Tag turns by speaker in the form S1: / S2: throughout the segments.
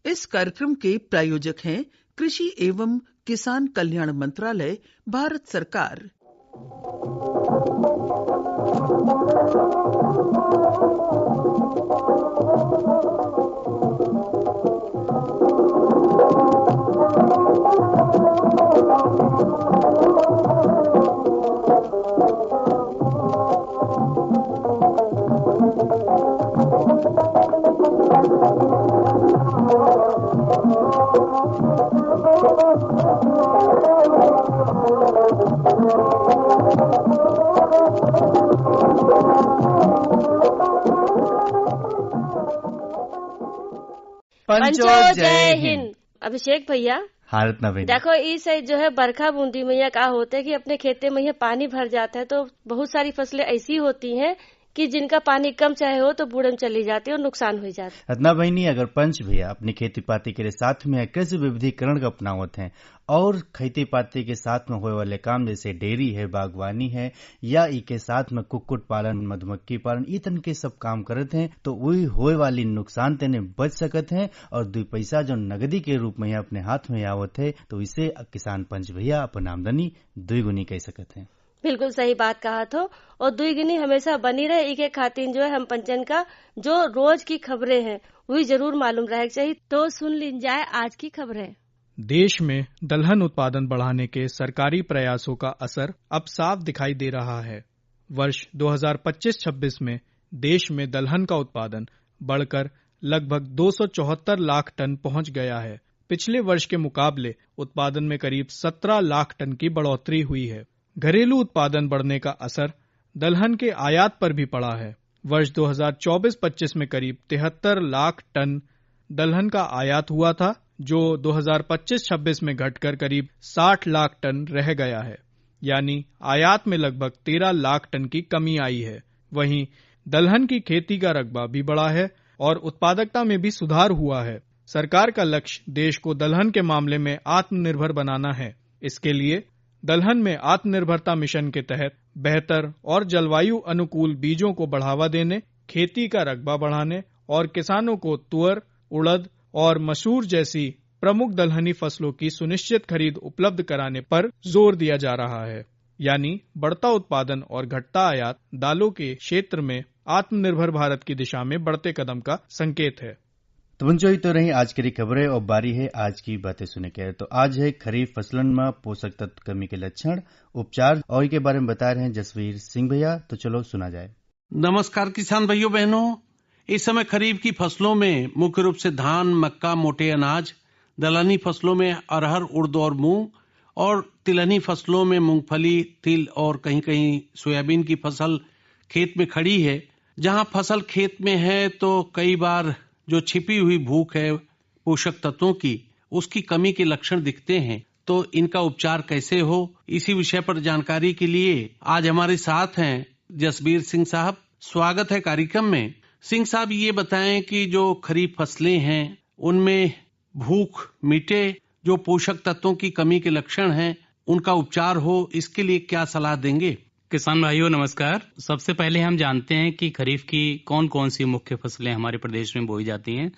S1: इस कार्यक्रम के प्रायोजक हैं कृषि एवं किसान कल्याण मंत्रालय, भारत सरकार।
S2: पंचो जय हिंद। अभिषेक भैया,
S3: भारत नवीन,
S2: देखो इस जो है बरखा बूंदी में यह क्या होता है कि अपने खेते में यह पानी भर जाता है तो बहुत सारी फसलें ऐसी होती हैं कि जिनका पानी कम चाहे हो तो बूढ़े में चली जाती है और नुकसान हो जाता है।
S3: रत्ना बहनी, अगर पंच भैया अपनी खेती पाती के साथ में कृषि विविधीकरण का अपनावत हैं और खेती पाती के साथ में होए वाले काम जैसे डेयरी है, बागवानी है या इके साथ में कुक्कुट पालन, मधुमक्खी पालन, ई तन के सब काम करते हैं तो वही होए वाली नुकसान तेने बच सकते हैं और दो पैसा जो नगदी के रूप में अपने हाथ में आवत है तो इसे किसान पंच भैया अपन आमदनी द्विगुनी कह सकते हैं।
S2: बिल्कुल सही बात कहा तो, और द्विगुनी हमेशा बनी रहे इके खातिर जो है हम पंचन का जो रोज की खबरें हैं वही जरूर मालूम रहे चाहिए। तो सुन लीन जाए आज की खबरें।
S4: देश में दलहन उत्पादन बढ़ाने के सरकारी प्रयासों का असर अब साफ दिखाई दे रहा है। वर्ष 2025-26 में देश में दलहन का उत्पादन बढ़कर लगभग 274 लाख टन पहुंच गया है। पिछले वर्ष के मुकाबले उत्पादन में करीब 17 लाख टन की बढ़ोतरी हुई है। घरेलू उत्पादन बढ़ने का असर दलहन के आयात पर भी पड़ा है। वर्ष 2024-25 में करीब 73 लाख टन दलहन का आयात हुआ था, जो 2025-26 में घटकर करीब 60 लाख टन रह गया है, यानी आयात में लगभग 13 लाख टन की कमी आई है। वहीं दलहन की खेती का रकबा भी बढ़ा है और उत्पादकता में भी सुधार हुआ है। सरकार का लक्ष्य देश को दलहन के मामले में आत्मनिर्भर बनाना है। इसके लिए दलहन में आत्मनिर्भरता मिशन के तहत बेहतर और जलवायु अनुकूल बीजों को बढ़ावा देने, खेती का रकबा बढ़ाने और किसानों को तुअर, उड़द और मसूर जैसी प्रमुख दलहनी फसलों की सुनिश्चित खरीद उपलब्ध कराने पर जोर दिया जा रहा है। यानी बढ़ता उत्पादन और घटता आयात दालों के क्षेत्र में आत्मनिर्भर भारत की दिशा में बढ़ते कदम का संकेत है।
S3: तो बंचो ही तो रही आज की खबरें और बारी है आज की बातें सुने के। तो आज है खरीफ फसलन में पोषक तत्व कमी के लक्षण, उपचार और के बारे में बता रहे हैं जसवीर सिंह भैया। तो चलो सुना जाए।
S5: नमस्कार किसान भाइयों बहनों, इस समय खरीफ की फसलों में मुख्य रूप से धान, मक्का, मोटे अनाज, दलहनी फसलों में अरहर, उड़द और मूंग और तिलहनी फसलों में मूंगफली, तिल और कहीं कहीं सोयाबीन की फसल खेत में खड़ी है। जहां फसल खेत में है तो कई बार जो छिपी हुई भूख है पोषक तत्वों की, उसकी कमी के लक्षण दिखते हैं। तो इनका उपचार कैसे हो, इसी विषय पर जानकारी के लिए आज हमारे साथ हैं जसबीर सिंह साहब। स्वागत है कार्यक्रम में। सिंह साहब, ये बताएं कि जो खरीफ फसलें हैं उनमें भूख मिटे, जो पोषक तत्वों की कमी के लक्षण हैं उनका उपचार हो, इसके लिए क्या सलाह देंगे?
S6: किसान भाइयों नमस्कार। सबसे पहले हम जानते हैं कि खरीफ की कौन कौन सी मुख्य फसलें हमारे प्रदेश में बोई जाती हैं।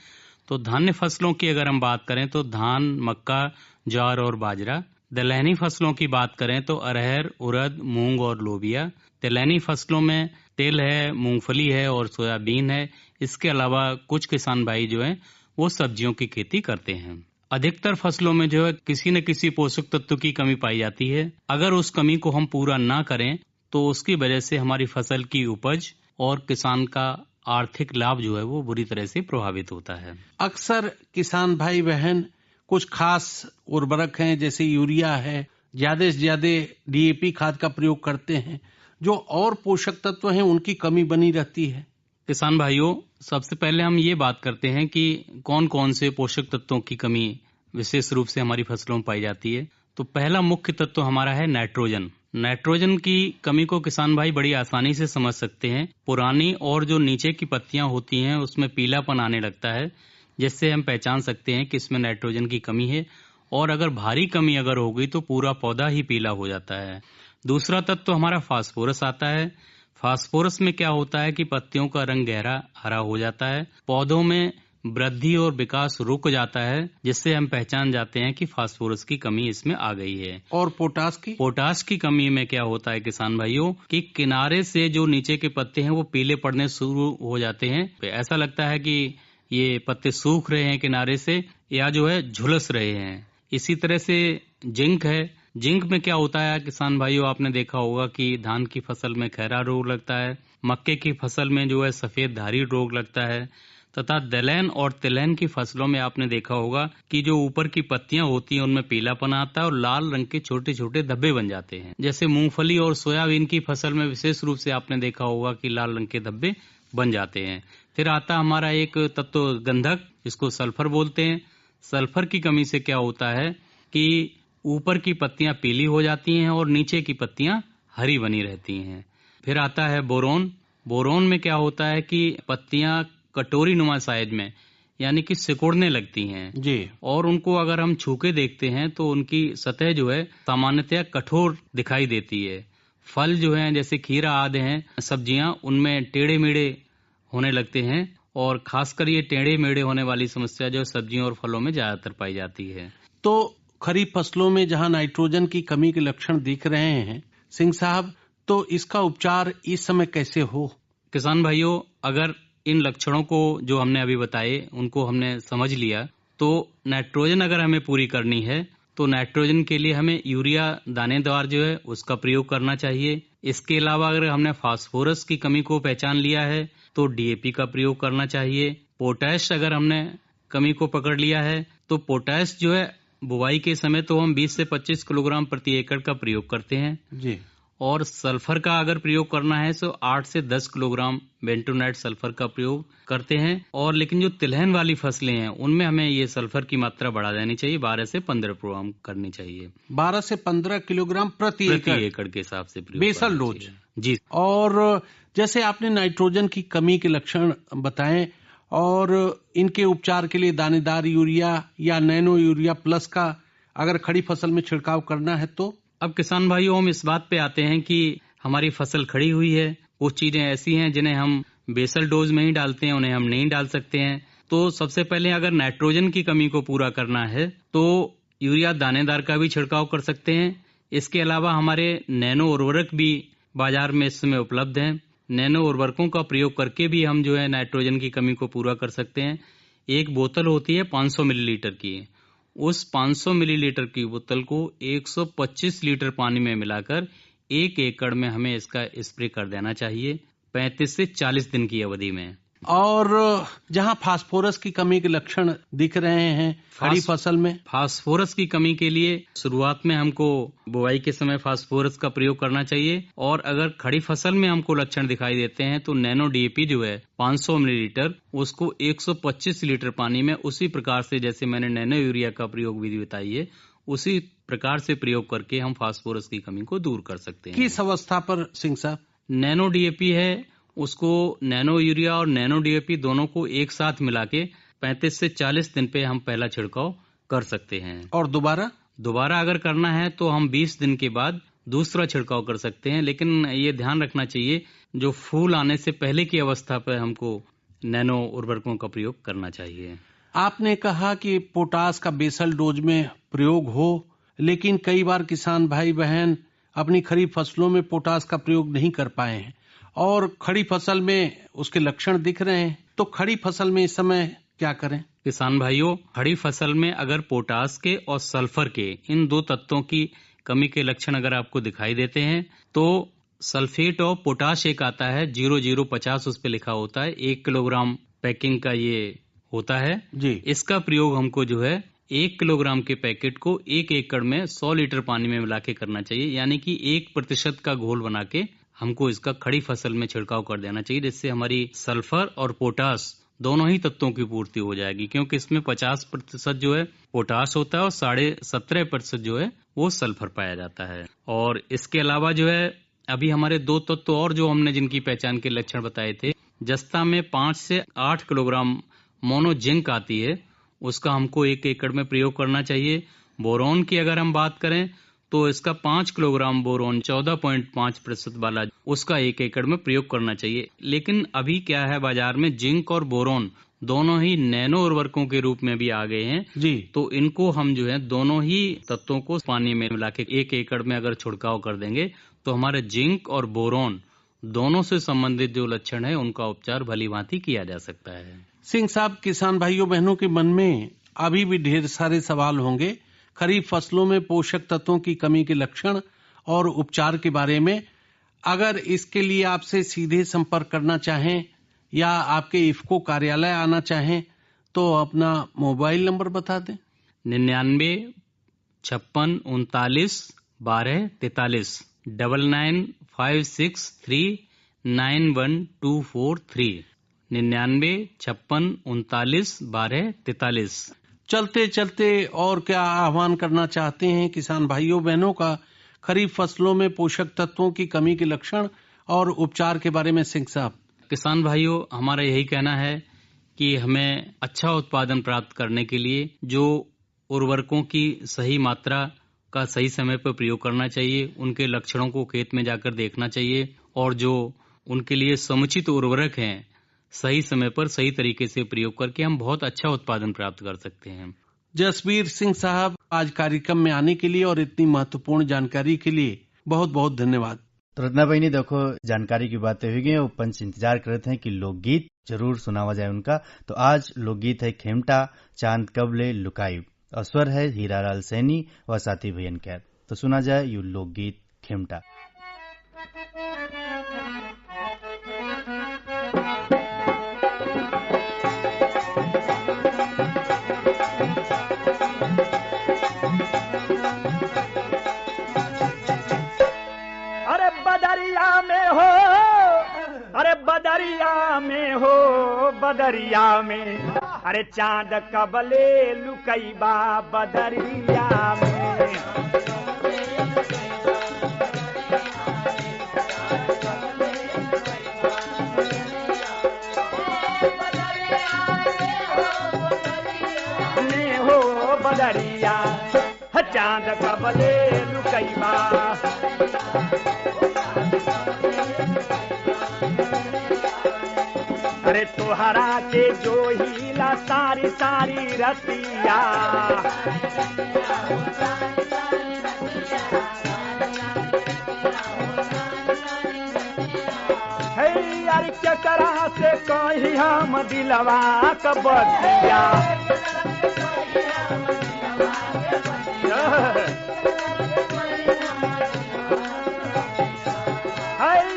S6: तो धान्य फसलों की अगर हम बात करें तो धान, मक्का, ज्वार और बाजरा। दलहनी फसलों की बात करें तो अरहर, उड़द, मूंग और लोबिया। तिलहनी फसलों में तिल है, मूंगफली है और सोयाबीन है। इसके अलावा कुछ किसान भाई जो हैं वो सब्जियों की खेती करते हैं। अधिकतर फसलों में जो है किसी न किसी पोषक तत्व की कमी पाई जाती है। अगर उस कमी को हम पूरा ना करें तो उसकी वजह से हमारी फसल की उपज और किसान का आर्थिक लाभ जो है वो बुरी तरह से प्रभावित होता है।
S5: अक्सर किसान भाई बहन कुछ खास उर्वरक हैं जैसे यूरिया है, ज्यादा से ज्यादा डीएपी खाद का प्रयोग करते हैं, जो और पोषक तत्व हैं उनकी कमी बनी रहती है।
S6: किसान भाइयों, सबसे पहले हम ये बात करते हैं कि कौन कौन से पोषक तत्वों की कमी विशेष रूप से हमारी फसलों में पाई जाती है। तो पहला मुख्य तत्व हमारा है नाइट्रोजन। नाइट्रोजन की कमी को किसान भाई बड़ी आसानी से समझ सकते हैं। पुरानी और जो नीचे की पत्तियां होती हैं उसमें पीलापन आने लगता है, जिससे हम पहचान सकते हैं कि इसमें नाइट्रोजन की कमी है। और अगर भारी कमी अगर हो गई तो पूरा पौधा ही पीला हो जाता है। दूसरा तत्व हमारा फास्फोरस आता है। फास्फोरस में क्या होता है कि पत्तियों का रंग गहरा हरा हो जाता है, पौधों में वृद्धि और विकास रुक जाता है, जिससे हम पहचान जाते हैं कि फास्फोरस की कमी इसमें आ गई है।
S5: और पोटाश की
S6: कमी में क्या होता है किसान भाइयों कि किनारे से जो नीचे के पत्ते हैं वो पीले पड़ने शुरू हो जाते हैं। ऐसा लगता है कि ये पत्ते सूख रहे हैं किनारे से या जो है झुलस रहे हैं। इसी तरह से जिंक है। जिंक में क्या होता है किसान भाइयों, आपने देखा होगा कि धान की फसल में खैरा रोग लगता है, मक्के की फसल में जो है सफेद धारी रोग लगता है, तथा दलहन और तिलहन की फसलों में आपने देखा होगा कि जो ऊपर की पत्तियां होती हैं उनमें पीलापन आता है और लाल रंग के छोटे छोटे धब्बे बन जाते हैं। जैसे मूंगफली और सोयाबीन की फसल में विशेष रूप से आपने देखा होगा कि लाल रंग के धब्बे बन जाते हैं। फिर आता हमारा एक तत्व गंधक, जिसको सल्फर बोलते हैं। सल्फर की कमी से क्या होता है कि ऊपर की पत्तियां पीली हो जाती हैं और नीचे की पत्तियां हरी बनी रहती हैं। फिर आता है बोरोन। बोरोन में क्या होता है कि पत्तियां कटोरी नुमा साइज में यानी कि सिकुड़ने लगती हैं
S5: जी, और
S6: उनको अगर हम छू के देखते हैं तो उनकी सतह जो है सामान्यतः कठोर दिखाई देती है। फल जो है जैसे खीरा आदि हैं सब्जियां, उनमें टेढ़े मेढ़े होने लगते हैं और खासकर ये टेढ़े मेढ़े होने वाली समस्या जो सब्जियों और फलों में ज्यादातर पाई जाती है।
S5: तो खरीफ फसलों में जहां नाइट्रोजन की कमी के लक्षण दिख रहे हैं सिंह साहब, तो इसका उपचार इस समय कैसे हो?
S6: किसान भाइयों, अगर इन लक्षणों को जो हमने अभी बताए उनको हमने समझ लिया, तो नाइट्रोजन अगर हमें पूरी करनी है तो नाइट्रोजन के लिए हमें यूरिया दानेदार जो है उसका प्रयोग करना चाहिए। इसके अलावा अगर हमने फास्फोरस की कमी को पहचान लिया है तो डीएपी का प्रयोग करना चाहिए। पोटैश अगर हमने कमी को पकड़ लिया है तो पोटैश जो है बुवाई के समय तो हम 20 से 25 किलोग्राम प्रति एकड़ का प्रयोग करते हैं
S5: जी,
S6: और सल्फर का अगर प्रयोग करना है तो 8 से 10 किलोग्राम बेंटोनाइट सल्फर का प्रयोग करते हैं। और लेकिन जो तिलहन वाली फसलें हैं उनमें हमें ये सल्फर की मात्रा बढ़ा देनी चाहिए, 12 से 15 किलोग्राम करनी चाहिए।
S5: 12 से 15 किलोग्राम प्रति
S6: एकड़ के हिसाब से
S5: बेसल डोज
S6: जी।
S5: और जैसे आपने नाइट्रोजन की कमी के लक्षण बताएं और इनके उपचार के लिए दानेदार यूरिया या नैनो यूरिया प्लस का अगर खड़ी फसल में छिड़काव करना है तो?
S6: अब किसान भाइयों, हम इस बात पे आते हैं कि हमारी फसल खड़ी हुई है, कुछ चीजें ऐसी हैं जिन्हें हम बेसल डोज में ही डालते हैं, उन्हें हम नहीं डाल सकते हैं। तो सबसे पहले अगर नाइट्रोजन की कमी को पूरा करना है तो यूरिया दानेदार का भी छिड़काव कर सकते हैं। इसके अलावा हमारे नैनो उर्वरक भी बाजार में इस समय उपलब्ध हैं। नैनो उर्वरकों का प्रयोग करके भी हम जो है नाइट्रोजन की कमी को पूरा कर सकते हैं। एक बोतल होती है 500 मिलीलीटर की, उस 500 मिलीलीटर की बोतल को 125 लीटर पानी में मिलाकर 1 एकड़ में हमें इसका स्प्रे कर देना चाहिए 35 से 40 दिन की अवधि में।
S5: और जहां फास्फोरस की कमी के लक्षण दिख रहे हैं खड़ी फसल में,
S6: फास्फोरस की कमी के लिए शुरुआत में हमको बुआई के समय फास्फोरस का प्रयोग करना चाहिए। और अगर खड़ी फसल में हमको लक्षण दिखाई देते हैं तो नैनो डीएपी जो है 500 मिलीलीटर उसको 125 लीटर पानी में उसी प्रकार से जैसे मैंने नैनो यूरिया का प्रयोग विधि बताई है उसी प्रकार से प्रयोग करके हम फास्फोरस की कमी को दूर कर सकते हैं।
S5: किस अवस्था पर सिंह साहब?
S6: नैनो डीएपी है, उसको नैनो यूरिया और नैनो डीएपी दोनों को एक साथ मिला के 35 से 40 दिन पे हम पहला छिड़काव कर सकते हैं।
S5: और दोबारा
S6: अगर करना है तो हम 20 दिन के बाद दूसरा छिड़काव कर सकते हैं। लेकिन ये ध्यान रखना चाहिए जो फूल आने से पहले की अवस्था पर हमको नैनो उर्वरकों का प्रयोग करना चाहिए।
S5: आपने कहा कि पोटास का बेसल डोज में प्रयोग हो, लेकिन कई बार किसान भाई बहन अपनी खरीफ फसलों में पोटास का प्रयोग नहीं कर पाए हैं और खड़ी फसल में उसके लक्षण दिख रहे हैं, तो खड़ी फसल में इस समय क्या करें?
S6: किसान भाइयों, खड़ी फसल में अगर पोटास के और सल्फर के इन दो तत्वों की कमी के लक्षण अगर आपको दिखाई देते हैं तो सल्फेट और पोटाश एक आता है 0050 उस पे लिखा होता है, 1 किलोग्राम पैकिंग का ये होता है
S5: जी।
S6: इसका प्रयोग हमको जो है 1 किलोग्राम के पैकेट को 1 एकड़ में 100 लीटर पानी में मिला के करना चाहिए, यानी कि 1% का घोल बना के हमको इसका खड़ी फसल में छिड़काव कर देना चाहिए, जिससे हमारी सल्फर और पोटास दोनों ही तत्वों की पूर्ति हो जाएगी। क्योंकि इसमें 50% जो है पोटास होता है और 17.5% जो है वो सल्फर पाया जाता है। और इसके अलावा जो है अभी हमारे 2 तत्व और जो हमने जिनकी पहचान के लक्षण बताए थे, जस्ता में 5 से 8 किलोग्राम मोनो जिंक आती है, उसका हमको 1 एकड़ में प्रयोग करना चाहिए। बोरोन की अगर हम बात करें तो इसका 5 किलोग्राम बोरोन 14.5% वाला उसका 1 एकड़ में प्रयोग करना चाहिए। लेकिन अभी क्या है, बाजार में जिंक और बोरोन दोनों ही नैनो उर्वरकों के रूप में भी आ गए हैं
S5: जी।
S6: तो इनको हम जो है दोनों ही तत्वों को पानी में मिला के 1 एकड़ में अगर छिड़काव कर देंगे तो हमारे जिंक और बोरोन दोनों से संबंधित जो लक्षण है उनका उपचार भली भांति किया जा सकता है।
S5: सिंह साहब, किसान भाइयों बहनों के मन में अभी भी ढेर सारे सवाल होंगे खरीफ फसलों में पोषक तत्वों की कमी के लक्षण और उपचार के बारे में। अगर इसके लिए आपसे सीधे संपर्क करना चाहें या आपके इफ्को कार्यालय आना चाहें तो अपना मोबाइल नंबर बता दें।
S6: 99 56 39 12 43 9956391243 99 56 39 12 43।
S5: चलते चलते और क्या आह्वान करना चाहते हैं किसान भाइयों बहनों का खरीफ फसलों में पोषक तत्वों की कमी के लक्षण और उपचार के बारे में सिंह साहब?
S6: किसान भाइयों, हमारा यही कहना है कि हमें अच्छा उत्पादन प्राप्त करने के लिए जो उर्वरकों की सही मात्रा का सही समय पर प्रयोग करना चाहिए, उनके लक्षणों को खेत में जाकर देखना चाहिए और जो उनके लिए समुचित उर्वरक हैं सही समय पर सही तरीके से प्रयोग करके हम बहुत अच्छा उत्पादन प्राप्त कर सकते हैं।
S5: जसबीर सिंह साहब, आज कार्यक्रम में आने के लिए और इतनी महत्वपूर्ण जानकारी के लिए बहुत बहुत धन्यवाद।
S3: तो रत्ना बहनी, देखो जानकारी की बातें हुई गई, वो पंच इंतजार करते हैं कि लोकगीत जरूर सुनावा जाए उनका। तो आज लोकगीत है खेमटा चांद कबले लुकाई और स्वर है हीरालाल सैनी व साथी भैयन कैद। तो सुना जाए यू लोकगीत खेमटा।
S7: बदरिया में अरे चांद कबले लुकैबा बदरिया में। हो बदरिया चांद कबले लुकैबा। अरे तोहरा के जो हीला सारी सारी रतिया है यार केकरा से कही हम दिलवा कबतिया।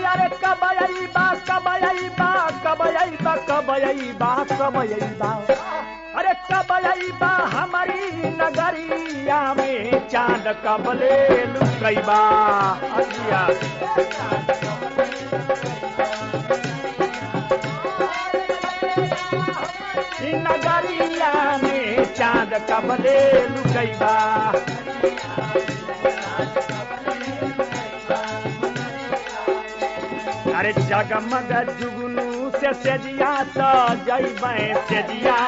S7: अरे कबयबा कबयबा कबयबा कबयबा कबयबा अरे कबयबा हमारी नगरिया में चांद कबले लुकैबा। नगरिया में चांद कबले लुकैबा। अरे जगमग जुगनू से सेजिया तो जइबै सेजिया।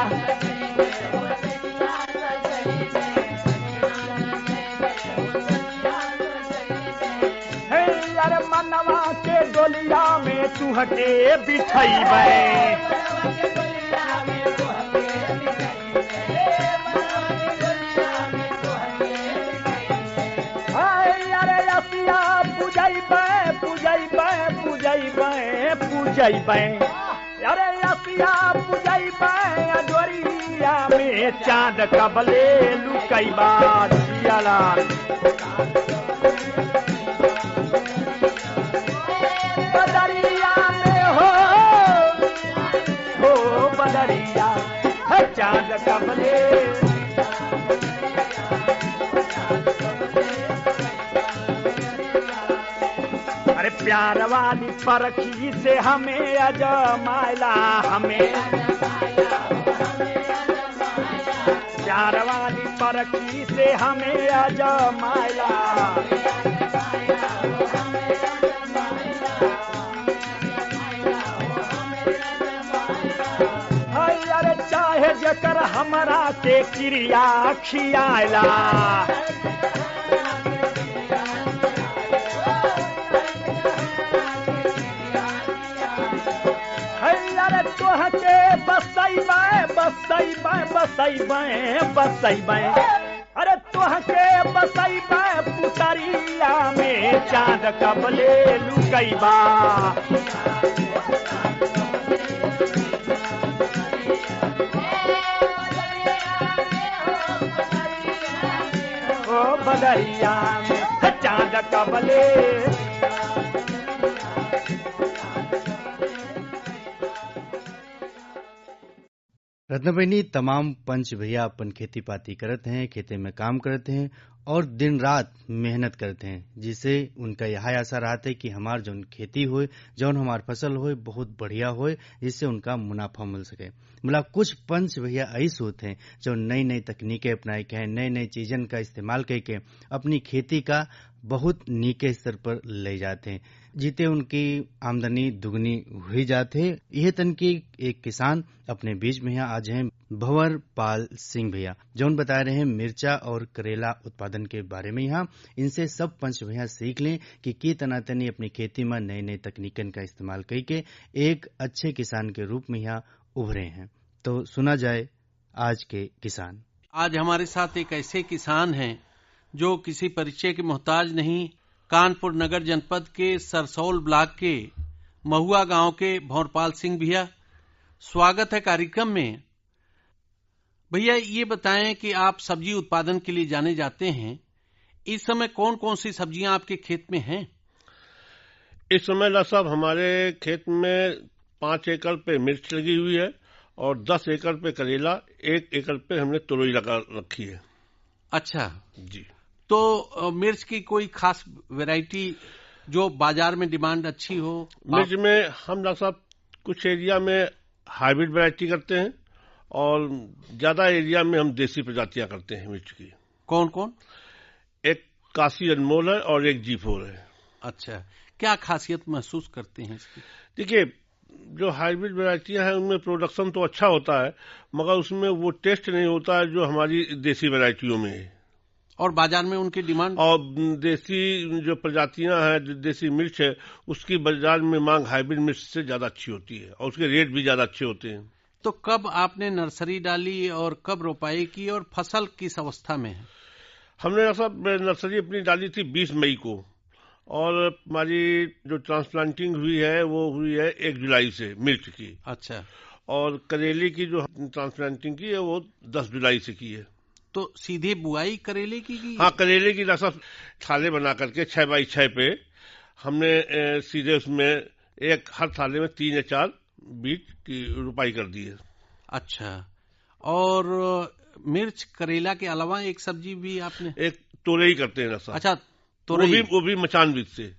S7: हे अरे मनवा के डोलिया में तुहके बिठैबै। अरे असिया पूजैबै पूजैबै पूजैबै अरे असिया पूजैबै अजोरिया में चांद कबले लुकैबा। बदरिया में हो बदरिया चांद कबले। अरे प्यार वाली परखी से हमें अजमाइला हमें। प्यार वाली परखी से हमें अजमाइला। अरे चाहे जकर हमरा के क्रिया खियाला। अरे तोहके बसैबै बसैबे अरे तोहके बसैबे पुतरिया में चांद कबले लुकैबा ओ बदरिया में चांद कबले
S3: रत्नबेनी तमाम पंच भैया अपन खेती पाती करते हैं, खेते में काम करते हैं और दिन रात मेहनत करते हैं, जिसे उनका यह आशा रहता है कि हमार जौन खेती होए, जौन हमार फसल होए बहुत बढ़िया होए, जिससे उनका मुनाफा मिल सके। मतलब कुछ पंच भैया ऐसे होते हैं जो नई नई तकनीकें अपनाए के हैं, नई नई चीजन का इस्तेमाल करके अपनी खेती का बहुत नीचे स्तर पर ले जाते हैं, जीते उनकी आमदनी दुगनी हुई जाते हैं। यह तन की एक किसान अपने बीच में आज हैं भंवर पाल सिंह भैया, जौन बता रहे हैं मिर्चा और करेला उत्पादन के बारे में। यहाँ इनसे सब पंच भैया सीख लें कि तना तनी अपनी खेती में नई नई तकनीकन का इस्तेमाल करके एक अच्छे किसान के रूप में यहाँ उभरे हैं। तो सुना जाए आज के किसान।
S5: आज हमारे साथ एक ऐसे किसान हैं जो किसी परिचय के मोहताज नहीं, कानपुर नगर जनपद के सरसौल ब्लॉक के महुआ गांव के भंवरपाल सिंह भैया। स्वागत है कार्यक्रम में। भैया ये बताएं कि आप सब्जी उत्पादन के लिए जाने जाते हैं, इस समय कौन कौन सी सब्जियां आपके खेत में हैं?
S8: इस समय ना साहब हमारे खेत में 5 एकड़ पे मिर्च लगी हुई है और 10 एकड़ पे करेला, 1 एकड़ पे हमने तुरई लगा रखी है।
S5: अच्छा
S8: जी।
S5: तो मिर्च की कोई खास वैरायटी जो बाजार में डिमांड अच्छी हो?
S8: मिर्च में हम ना साहब कुछ एरिया में हाइब्रिड वैरायटी करते हैं और ज्यादा एरिया में हम देसी प्रजातियां करते हैं मिर्च की।
S5: कौन कौन?
S8: एक काशी अनमोल है और एक G4 है।
S5: अच्छा, क्या खासियत महसूस करते हैं इसकी?
S8: देखिए, जो हाइब्रिड वैरायटियां हैं उनमें प्रोडक्शन तो अच्छा होता है, मगर उसमें वो टेस्ट नहीं होता है जो हमारी देसी वैरायटियों में है।
S5: और बाजार में उनकी डिमांड,
S8: और देसी जो प्रजातियां हैं, देसी मिर्च है, उसकी बाजार में मांग हाइब्रिड मिर्च से ज्यादा अच्छी होती है और उसके रेट भी ज्यादा अच्छे होते हैं।
S5: तो कब आपने नर्सरी डाली और कब रोपाई की और फसल किस अवस्था में है?
S8: हमने सब नर्सरी अपनी डाली थी 20 मई को और हमारी जो ट्रांसप्लांटिंग हुई है वो हुई है 1 जुलाई से मिर्च की।
S5: अच्छा।
S8: और करेले की जो ट्रांसप्लांटिंग की है वो 10 जुलाई से की है।
S5: तो सीधे बुआई करेले की?
S8: हाँ, करेले की ना सब थाले बना करके 6 बाई 6 पे हमने सीधे उसमें हर थाले में 3 या 4 बीज की रोपाई कर दी है।
S5: अच्छा। और मिर्च करेला के अलावा एक सब्जी भी आपने? एक
S8: तोरई करते हैं ना साहब।
S5: अच्छा, तोरई
S8: वो भी मचान बीज से।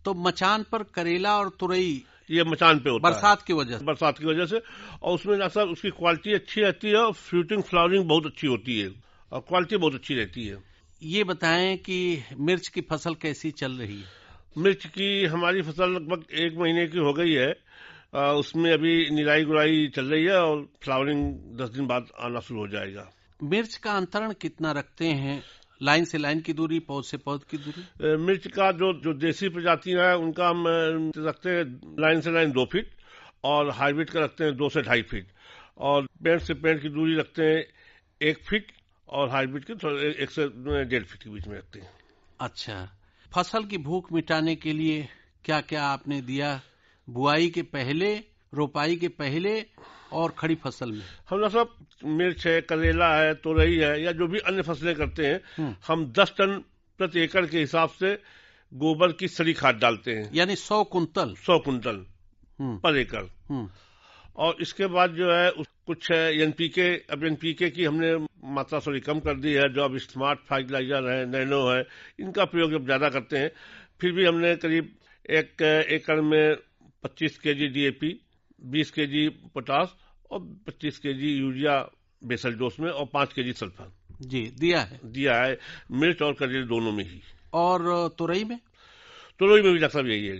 S5: तो मचान पर करेला और तुरई
S8: ये मचान पे होता है
S5: बरसात की वजह से। और उसमें ना साहब उसकी क्वालिटी अच्छी रहती है और फ्रूटिंग फ्लावरिंग बहुत अच्छी होती है और क्वालिटी बहुत अच्छी रहती है। ये बताएं कि मिर्च की फसल कैसी चल रही है?
S8: मिर्च की हमारी फसल लगभग 1 महीने की हो गई है। उसमें अभी निराई गुड़ाई चल रही है और फ्लावरिंग 10 दिन बाद आना शुरू हो जाएगा।
S5: मिर्च का अंतरण कितना रखते हैं? लाइन से लाइन की दूरी, पौध से पौध की दूरी?
S8: मिर्च का जो देसी प्रजातियां हैं उनका हम रखते हैं लाइन से लाइन 2 फीट और हाइब्रिड का रखते हैं 2 से 2.5 फीट और पेड़ से पेड़ की दूरी रखते हैं 1 फीट और हाइब्रिड की 1 से 1.5 फीट के बीच में रखते हैं।
S5: अच्छा। फसल की भूख मिटाने के लिए क्या क्या आपने दिया बुआई के पहले, रोपाई के पहले और खड़ी फसल में?
S8: हम लोग सब मिर्च है, करेला है, तोरई है या जो भी अन्य फसलें करते हैं, हम 10 टन प्रति एकड़ के हिसाब से गोबर की सड़ी खाद डालते हैं,
S5: यानी 100 कुंतल
S8: पर एकड़। और इसके बाद जो है कुछ एनपीके, अब एनपीके की हमने मात्रा थोड़ी कम कर दी है, जो अब स्मार्ट फर्टिलाइजर है, नैनो है, इनका प्रयोग जब ज्यादा करते हैं। फिर भी हमने करीब 1 एकड़ में 25 केजी DAP, 20 केजी पोटास और 25 केजी यूरिया बेसल डोज में और 5 केजी सल्फर
S5: जी दिया है मिर्च और करेले दोनों में ही। और तुरई में? तुरई में भी लगभग यही है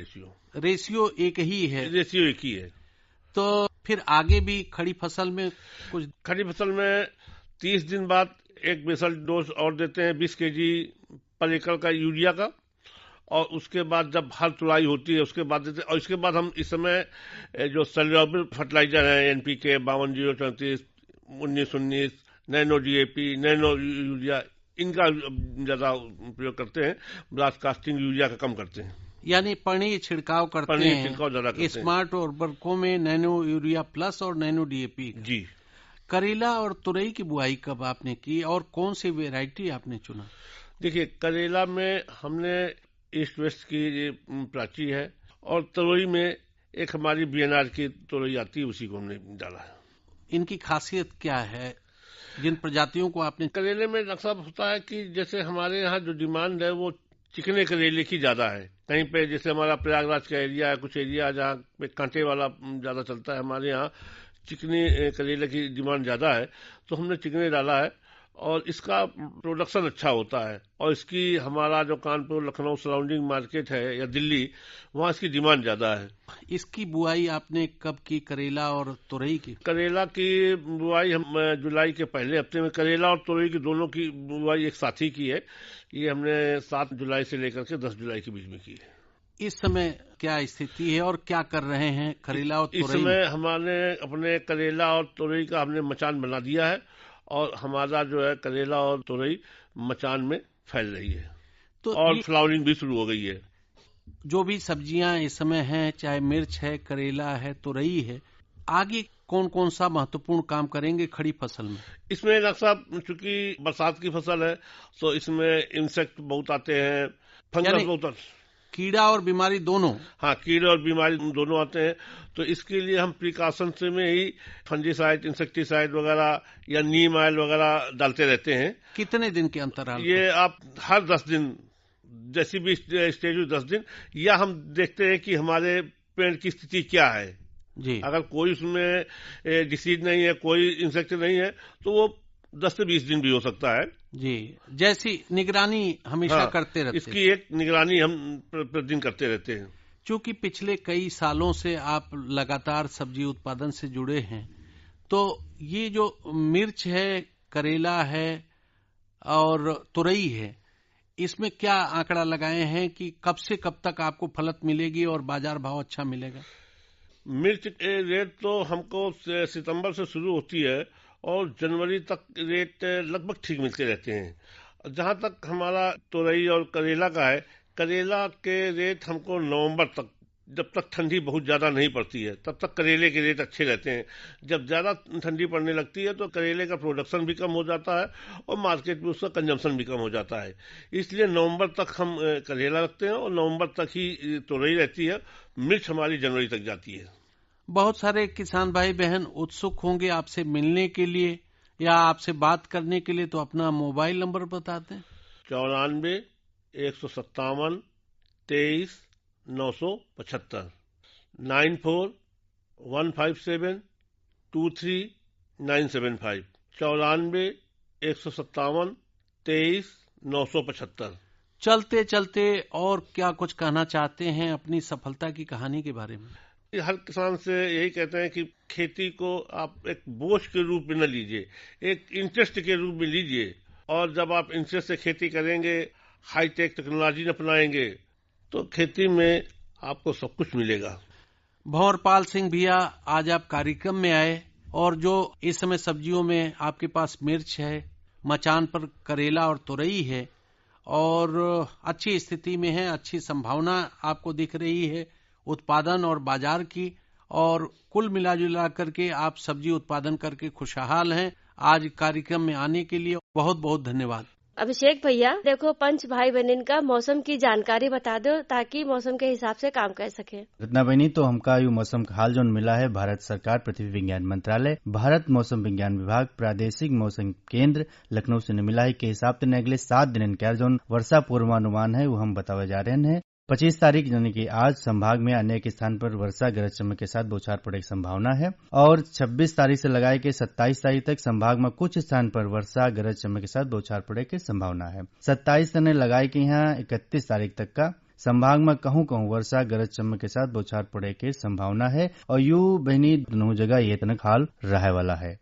S5: रेशियो एक ही है। रेशियो एक ही है। तो फिर आगे भी खड़ी फसल में कुछ? खड़ी फसल में 30 दिन बाद एक बेसल डोज और देते हैं 20 केजी पर एकड़ का यूरिया का और उसके बाद जब हर तुड़ाई होती है उसके बाद देते हैं। और इसके बाद हम इस समय जो सल्यूबल फर्टिलाइजर है NPK 52, 0, 34, 19, 19,
S8: nano DAP, nano urea, इनका ज्यादा प्रयोग करते हैं। ब्रॉडकास्टिंग यूरिया का कम करते हैं।
S5: यानी पानी छिड़काव करते हैं,
S8: छिड़काव ज्यादा करते हैं।
S5: स्मार्ट उर्वरकों में नैनो यूरिया प्लस और नैनो डीएपी।
S8: जी।
S5: करेला और तुरई की बुआई कब आपने की और कौन सी वेराइटी आपने चुना?
S8: देखिए, करेला में हमने ईस्ट वेस्ट की प्राची है और तुरई में एक हमारी बीएनआर की तुरई आती है, उसी को हमने डाला है।
S5: इनकी खासियत क्या है, जिन प्रजातियों को आपने?
S8: करेले में डॉक्टर साहब होता है कि जैसे हमारे यहाँ जो डिमांड है वो चिकने करेले की ज्यादा है। कहीं पे जैसे हमारा प्रयागराज का एरिया है, कुछ एरिया जहाँ पे कांटे वाला ज्यादा चलता है, हमारे यहाँ चिकने करेले की डिमांड ज्यादा है, तो हमने चिकने डाला है और इसका प्रोडक्शन अच्छा होता है। और इसकी हमारा जो कानपुर, लखनऊ सराउंडिंग मार्केट है या दिल्ली, वहाँ इसकी डिमांड ज्यादा है।
S5: इसकी बुआई आपने कब की, करेला और तुरई की?
S8: करेला की बुआई हम जुलाई के पहले हफ्ते में, करेला और तुरई की दोनों की बुआई एक साथ ही की है। ये हमने 7 जुलाई से लेकर के 10 जुलाई के बीच में की है।
S5: इस समय क्या स्थिति है और क्या कर रहे हैं करेला और तुरई?
S8: इस समय हमारे अपने करेला और तुरई का हमने मचान बना दिया है और हमारा जो है करेला और तुरई मचान में फैल रही है तो और फ्लावरिंग भी शुरू हो गई है।
S5: जो भी सब्जियां इस समय हैं, चाहे मिर्च है, करेला है, तुरई है, आगे कौन कौन सा महत्वपूर्ण काम करेंगे खड़ी फसल में?
S8: इसमें डॉक्टर साहब, चूंकि बरसात की फसल है तो इसमें इंसेक्ट बहुत आते हैं, फंगस बहुत,
S5: कीड़ा और बीमारी दोनों।
S8: हाँ, कीड़े और बीमारी दोनों आते हैं। तो इसके लिए हम प्रिकॉशन से में ही फंजीसाइड, इंसेक्टिसाइड वगैरह या नीम ऑयल वगैरह डालते रहते हैं।
S5: कितने दिन के अंतराल? ये
S8: आप हर 10 दिन, जैसी भी स्टेज हुई 10 दिन, या हम देखते हैं कि हमारे पेड़ की स्थिति क्या है
S5: जी।
S8: अगर कोई उसमें डिसीज नहीं है, कोई इंसेक्ट नहीं है, तो वो 10 से 20 दिन भी हो सकता है
S5: जी। जैसी निगरानी हमेशा करते रहते हैं।
S8: इसकी एक निगरानी हम प्रतिदिन करते रहते हैं।
S5: चूंकि पिछले कई सालों से आप लगातार सब्जी उत्पादन से जुड़े हैं, तो ये जो मिर्च है, करेला है और तुरई है, इसमें क्या आंकड़ा लगाए हैं कि कब से कब तक आपको फलत मिलेगी और बाजार भाव अच्छा मिलेगा?
S8: मिर्च रेट तो हमको सितंबर से शुरू होती है और जनवरी तक रेट लगभग ठीक मिलते रहते हैं। जहां तक हमारा तुरई और करेला का है, करेला के रेट हमको नवंबर तक, जब तक ठंडी बहुत ज्यादा नहीं पड़ती है तब तक करेले के रेट अच्छे रहते हैं। जब ज्यादा ठंडी पड़ने लगती है तो करेले का प्रोडक्शन भी कम हो जाता है और मार्केट में उसका कंजम्पशन भी कम हो जाता है। इसलिए नवंबर तक हम करेला रखते हैं और नवंबर तक ही तुरई रहती है। मिर्च हमारी जनवरी तक जाती है।
S5: बहुत सारे किसान भाई बहन उत्सुक होंगे आपसे मिलने के लिए या आपसे बात करने के लिए, तो अपना मोबाइल नंबर बताते हैं।
S8: 94 157 23 975 94 157 23 975 94 157 23 975।
S5: चलते चलते और क्या कुछ कहना चाहते हैं अपनी सफलता की कहानी के बारे में?
S8: हर किसान से यही कहते हैं कि खेती को आप एक बोझ के रूप में न लीजिए, एक इंटरेस्ट के रूप में लीजिए। और जब आप इंटरेस्ट से खेती करेंगे, हाईटेक टेक्नोलॉजी अपनाएंगे, तो खेती में आपको सब कुछ मिलेगा।
S5: भंवरपाल सिंह भैया, आज आप कार्यक्रम में आए और जो इस समय सब्जियों में आपके पास मिर्च है, मचान पर करेला और तुरई है और अच्छी स्थिति में है, अच्छी संभावना आपको दिख रही है उत्पादन और बाजार की, और कुल मिलाजुला करके आप सब्जी उत्पादन करके खुशहाल हैं। आज कार्यक्रम में आने के लिए बहुत बहुत धन्यवाद।
S2: अभिषेक भैया, देखो पंच भाई बहन का मौसम की जानकारी बता दो ताकि मौसम के हिसाब से काम कर सके।
S3: रत्ना बहनी, तो हमका यू मौसम का हाल जो मिला है भारत सरकार पृथ्वी विज्ञान मंत्रालय, भारत मौसम विज्ञान विभाग, प्रादेशिक मौसम केंद्र लखनऊ से मिला है के हिसाब से अगले 7 दिन के जो वर्षा पूर्वानुमान है वो हम बतावे जा रहे हैं। 25 तारीख यानी कि आज संभाग में अनेक स्थान पर वर्षा गरज चमक के साथ बौछार पड़ने की संभावना है और 26 तारीख से लगाए के 27 तारीख तक संभाग में कुछ स्थान पर वर्षा गरज चमक के साथ बौछार पड़ने की संभावना है। 27 से लगाए के यहाँ 31 तारीख तक का संभाग में कहूँ कहूँ वर्षा गरज चमक के साथ बौछार पड़ने की संभावना है और यू बहनी दोनों जगह ये तनक हाल रहे वाला है।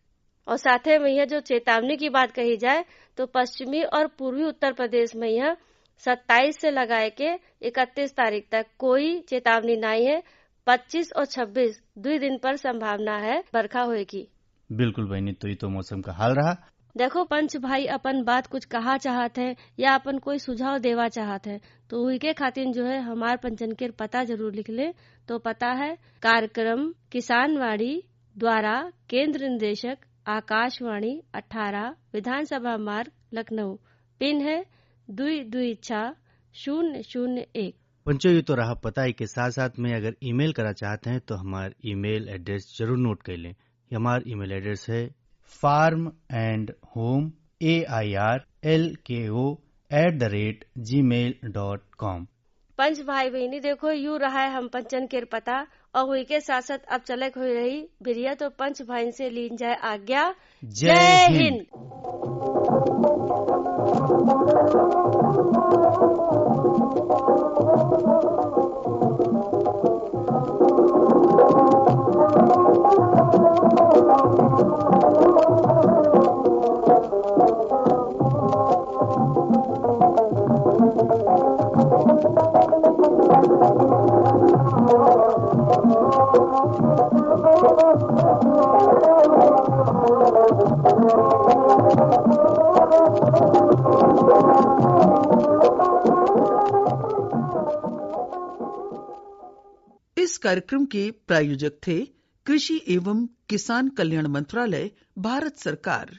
S2: और साथ में यह जो चेतावनी की बात कही जाए तो पश्चिमी और पूर्वी उत्तर प्रदेश में यह 27 से लगाए के 31 तारीख तक कोई चेतावनी नहीं है। 25 और 26 2 दिन पर संभावना है बरखा होगी।
S3: बिल्कुल बहनी, तो ये तो मौसम का हाल रहा।
S2: देखो पंच भाई अपन बात कुछ कहा चाहत है या अपन कोई सुझाव देवा चाहत है तो वही के खातिर जो है हमार पंचन के पता जरूर लिख ले। तो पता है कार्यक्रम किसानवाड़ी द्वारा केंद्र निदेशक आकाशवाणी 18 विधानसभा मार्ग लखनऊ। पिन है 226001।
S3: पंचो ये तो रहा पता ही के साथ साथ में अगर ईमेल करा चाहते हैं तो हमारा ईमेल एड्रेस जरूर नोट कर लें। हमारा ईमेल एड्रेस है farmandhomeAIRLKO@gmail.com।
S2: पंच भाई बहनी देखो यू रहा है हम पंचन के पता और वही के साथ साथ अब चलक हुई रही बिरिया। तो पंच भाई से लीन जाए आज्ञा। जय हिंद।
S1: इस कार्यक्रम के प्रायोजक थे कृषि एवं किसान कल्याण मंत्रालय, भारत सरकार।